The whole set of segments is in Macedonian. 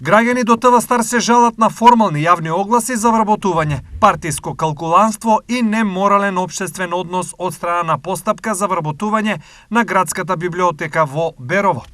Граѓани до ТВ Стар се жалат на формални јавни огласи за вработување, партиско калкуланство и неморален општествен однос од страна на постапка за вработување на градската библиотека во Берово.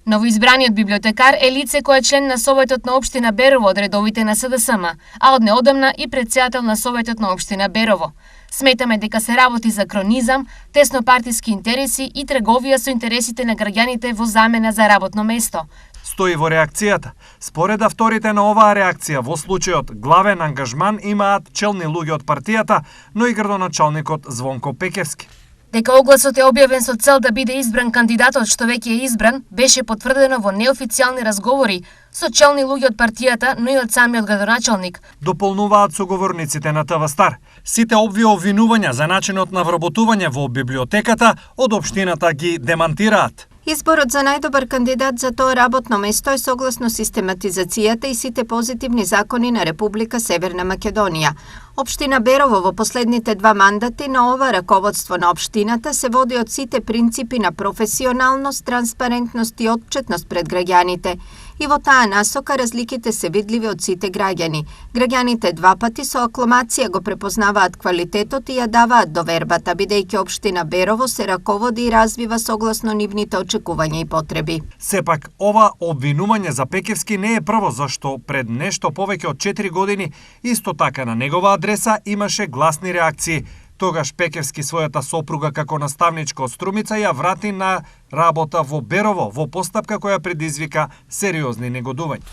Новоизбраниот библиотекар е лице кој е член на Советот на општина Берово од редовите на СДСМ, а од неодамна и претседател на Советот на општина Берово. Сметаме дека се работи за кронизам, теснопартиски интереси и трговија со интересите на граѓаните во замена за работно место. Стои во реакцијата. Според авторите на оваа реакција, во случајот главен ангажман имаат челни луѓе од партијата, но и градоначалникот Звонко Пекевски. Дека огласот е објавен со цел да биде избран кандидатот што веќе е избран, беше потврдено во неофицијални разговори со челни луѓе од партијата, но и од самиот градоначалник. Дополнуваат соговорниците на ТВ Стар. Сите овие обвинувања за начинот на вработување во библиотеката од општината ги демантираат. Изборот за најдобар кандидат за тоа работно место е согласно систематизацијата и сите позитивни закони на Република Северна Македонија. Општина Берово во последните 2 мандати на ова раководство на општината се води од сите принципи на професионалност, транспарентност и отчетност пред граѓаните. И во таа насока разликите се видливи од сите граѓани. Граѓаните 2 пати со акламација го препознаваат квалитетот и ја даваат довербата, бидејќи општина Берово се раководи и развива согласно нивните очекувања и потреби. Сепак, ова обвинување за Пекевски не е прво, зашто пред нешто повеќе од 4 години исто така на негова адреса имаше гласни реакции. Тогаш Пекевски својата сопруга како наставничка од Струмица ја врати на работа во Берово во постапка која предизвика сериозни негодувања.